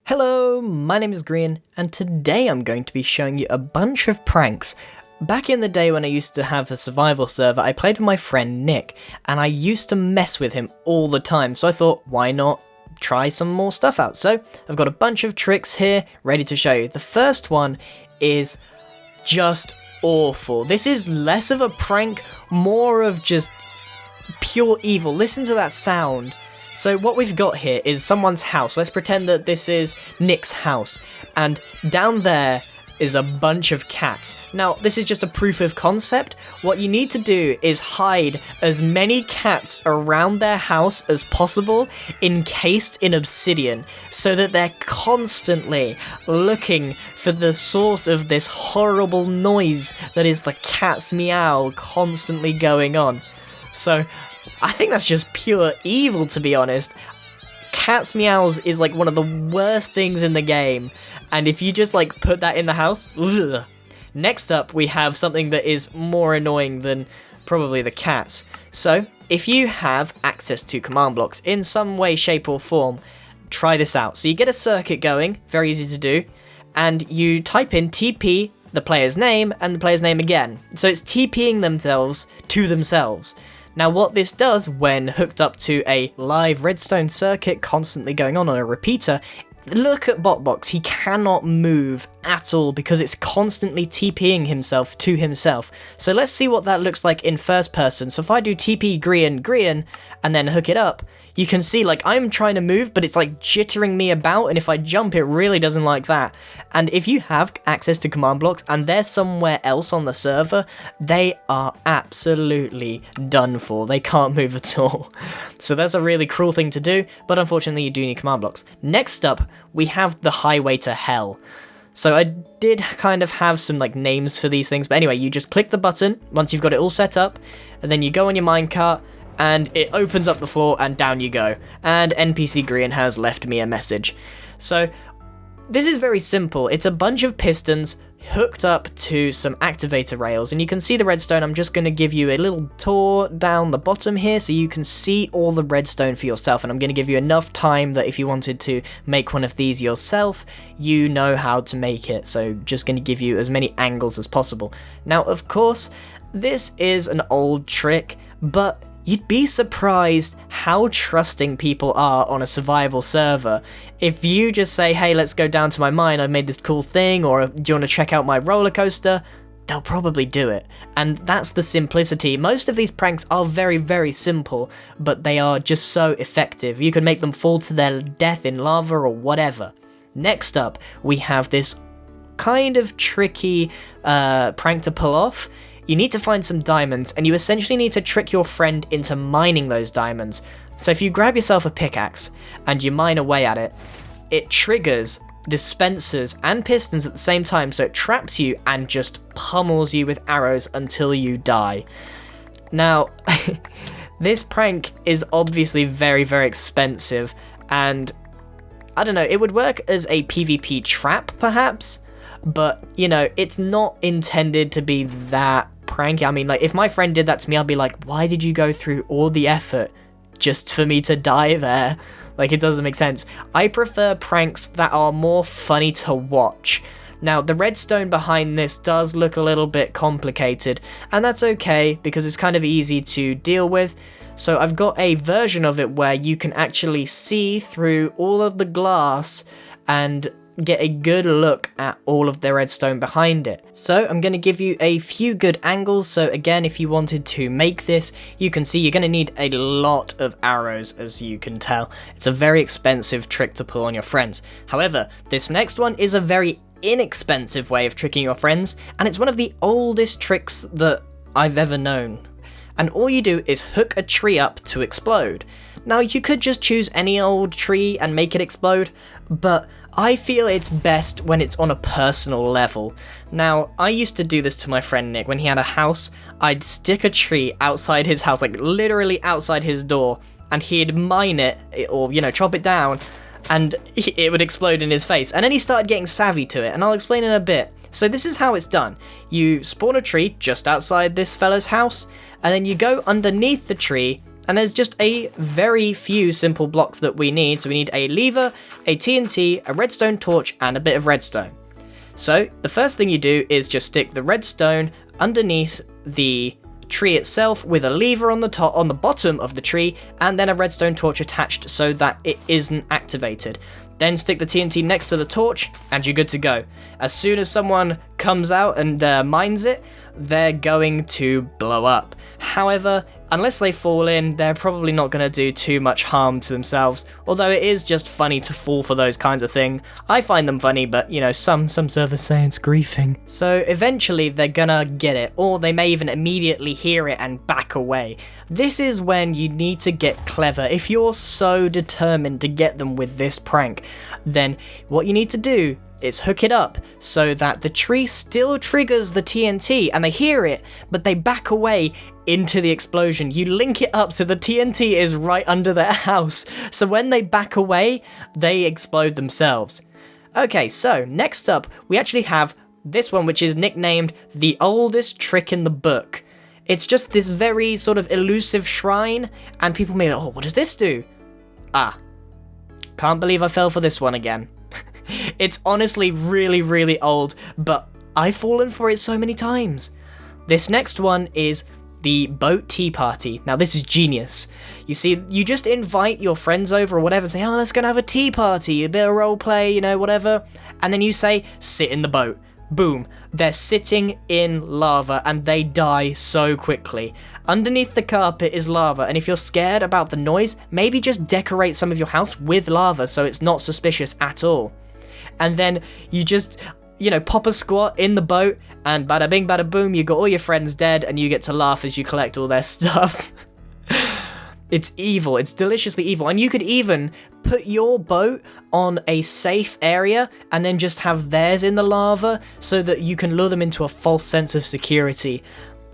Hello, my name is Grian, and today I'm going to be showing you a bunch of pranks. Back in the day when I used to have a survival server, I played with my friend Nick, and I used to mess with him all the time, so I thought, why not try some more stuff out? So, I've got a bunch of tricks here, ready to show you. The first one is just awful. This is less of a prank, more of just pure evil. Listen to that sound. So what we've got here is someone's house. Let's pretend that this is Nick's house. And down there is a bunch of cats. Now, this is just a proof of concept. What you need to do is hide as many cats around their house as possible, encased in obsidian, so that they're constantly looking for the source of this horrible noise that is the cat's meow constantly going on. So, I think that's just pure evil, to be honest. Cat's meows is like one of the worst things in the game, and if you just like put that in the house, ugh. Next up we have something that is more annoying than probably the cats. So, if you have access to command blocks in some way, shape or form, try this out. So you get a circuit going, very easy to do, and you type in TP, the player's name, and the player's name again. So it's TPing themselves to themselves. Now what this does when hooked up to a live redstone circuit constantly going on a repeater, look at Botbox, he cannot move at all because it's constantly TPing himself to himself. So let's see what that looks like in first person. So if I do TP Grian and then hook it up, you can see like I'm trying to move but it's like jittering me about, and if I jump it really doesn't like that. And if you have access to command blocks and they're somewhere else on the server, they are absolutely done for. They can't move at all. So that's a really cruel thing to do, but unfortunately you do need command blocks. Next up, we have the highway to hell. So I did kind of have some like names for these things, but anyway, you just click the button once you've got it all set up, and then you go on your minecart, and it opens up the floor, and down you go. And NPC Grian has left me a message. So this is very simple. It's a bunch of pistons hooked up to some activator rails, and you can see the redstone. I'm just going to give you a little tour down the bottom here so you can see all the redstone for yourself, and I'm going to give you enough time that if you wanted to make one of these yourself, you know how to make it. So just going to give you as many angles as possible. Now, of course, this is an old trick, but you'd be surprised how trusting people are on a survival server. If you just say, hey, let's go down to my mine, I've made this cool thing, or do you want to check out my roller coaster? They'll probably do it. And that's the simplicity. Most of these pranks are very, very simple, but they are just so effective. You can make them fall to their death in lava or whatever. Next up, we have this kind of tricky prank to pull off. You need to find some diamonds, and you essentially need to trick your friend into mining those diamonds. So if you grab yourself a pickaxe and you mine away at it, it triggers dispensers and pistons at the same time, so it traps you and just pummels you with arrows until you die. Now, this prank is obviously very, very expensive, and I don't know, it would work as a PvP trap perhaps, but you know, it's not intended to be that pranky. I mean, like, if my friend did that to me, I'd be like, why did you go through all the effort just for me to die there? Like, it doesn't make sense. I prefer pranks that are more funny to watch. Now, the redstone behind this does look a little bit complicated, and that's okay because it's kind of easy to deal with. So I've got a version of it where you can actually see through all of the glass and get a good look at all of the redstone behind it. So I'm going to give you a few good angles. So again, if you wanted to make this, you can see you're going to need a lot of arrows, as you can tell. It's a very expensive trick to pull on your friends. However, this next one is a very inexpensive way of tricking your friends, and it's one of the oldest tricks that I've ever known. And all you do is hook a tree up to explode. Now, you could just choose any old tree and make it explode, but I feel it's best when it's on a personal level. Now, I used to do this to my friend Nick. When he had a house, I'd stick a tree outside his house, like literally outside his door, and he'd mine it, or, you know, chop it down, and it would explode in his face. And then he started getting savvy to it, and I'll explain in a bit. So this is how it's done. You spawn a tree just outside this fella's house, and then you go underneath the tree, And there's just a very few simple blocks that we need. So we need a lever, a TNT, a redstone torch, and a bit of redstone. So the first thing you do is just stick the redstone underneath the tree itself with a lever on the bottom of the tree, and then a redstone torch attached so that it isn't activated. Then stick the TNT next to the torch and you're good to go. As soon as someone comes out and mines it, they're going to blow up. However, unless they fall in, they're probably not going to do too much harm to themselves, although it is just funny to fall for those kinds of things. I find them funny, but you know, some servers say it's griefing. So eventually they're gonna get it, or they may even immediately hear it and back away. This is when you need to get clever. If you're so determined to get them with this prank, then what you need to do is hook it up so that the tree still triggers the TNT and they hear it, but they back away into the explosion. You link it up so the TNT is right under their house, so when they back away, they explode themselves. Okay, so next up, we actually have this one, which is nicknamed the oldest trick in the book. It's just this very sort of elusive shrine, and people may go, oh, what does this do? Ah, can't believe I fell for this one again. It's honestly really, really old, but I've fallen for it so many times. This next one is the boat tea party. Now this is genius. You see, you just invite your friends over or whatever and say, oh, let's go and have a tea party, a bit of role play, you know, whatever. And then you say, sit in the boat. Boom. They're sitting in lava and they die so quickly. Underneath the carpet is lava, and if you're scared about the noise, maybe just decorate some of your house with lava so it's not suspicious at all. And then you just, you know, pop a squat in the boat, and bada bing, bada boom, you got all your friends dead, and you get to laugh as you collect all their stuff. It's evil. It's deliciously evil. And you could even put your boat on a safe area and then just have theirs in the lava so that you can lure them into a false sense of security.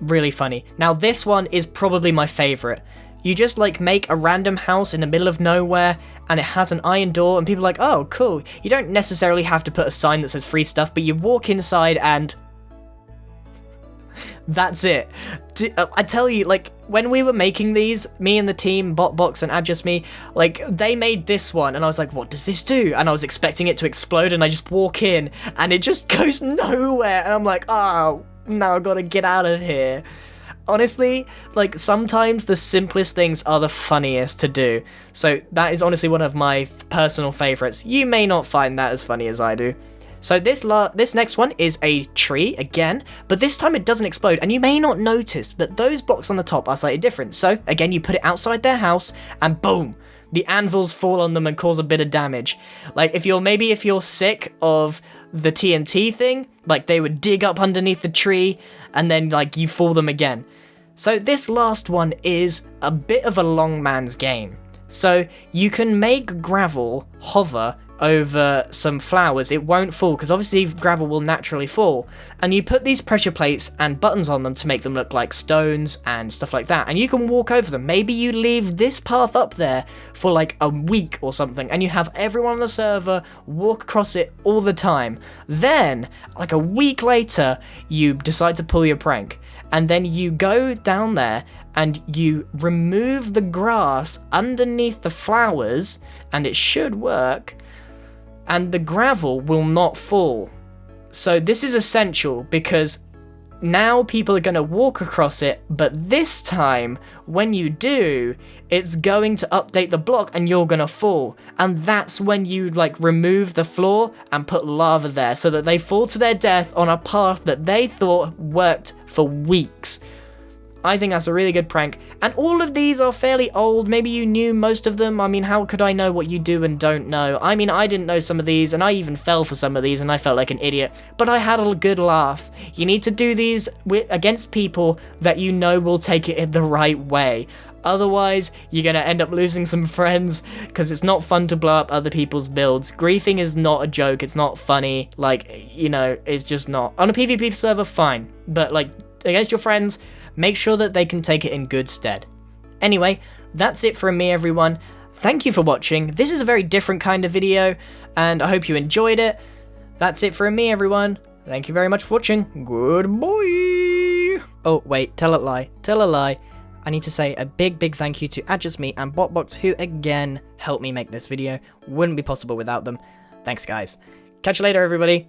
Really funny. Now, this one is probably my favorite. You just like make a random house in the middle of nowhere and it has an iron door and people are like, oh, cool. You don't necessarily have to put a sign that says free stuff, but you walk inside and that's it. I tell you, like, when we were making these, me and the team, Botbox and Just Me, like, they made this one, and I was like, what does this do? And I was expecting it to explode, and I just walk in, and it just goes nowhere, and I'm like, oh, now I've got to get out of here. Honestly, like, sometimes the simplest things are the funniest to do. So that is honestly one of my personal favourites. You may not find that as funny as I do. So this next one is a tree again, but this time it doesn't explode, and you may not notice, but those blocks on the top are slightly different. So again, you put it outside their house, and boom, the anvils fall on them and cause a bit of damage. Like if you're sick of the TNT thing, like they would dig up underneath the tree, and then like you fool them again. So this last one is a bit of a long man's game. So you can make gravel hover over some flowers. It won't fall because obviously gravel will naturally fall, and you put these pressure plates and buttons on them to make them look like stones and stuff like that, and you can walk over them. Maybe you leave this path up there for like a week or something, and you have everyone on the server walk across it all the time. Then like a week later you decide to pull your prank, and then you go down there and you remove the grass underneath the flowers, and it should work, and the gravel will not fall. So this is essential because now people are going to walk across it, but this time when you do, it's going to update the block and you're going to fall. And that's when you like remove the floor and put lava there so that they fall to their death on a path that they thought worked for weeks. I think that's a really good prank, and all of these are fairly old. Maybe you knew most of them. I mean, how could I know what you do and don't know? I mean, I didn't know some of these, and I even fell for some of these, and I felt like an idiot, but I had a good laugh. You need to do these against people that you know will take it in the right way. Otherwise, you're going to end up losing some friends, because it's not fun to blow up other people's builds. Griefing is not a joke, it's not funny, like, you know, it's just not. On a PvP server, fine, but, like, against your friends, make sure that they can take it in good stead. Anyway, that's it from me, everyone. Thank you for watching. This is a very different kind of video, and I hope you enjoyed it. That's it from me, everyone. Thank you very much for watching. Goodbye. Oh, wait, tell a lie. Tell a lie. I need to say a big thank you to AdJustMe and BotBox, who again helped me make this video. Wouldn't be possible without them. Thanks guys. Catch you later everybody.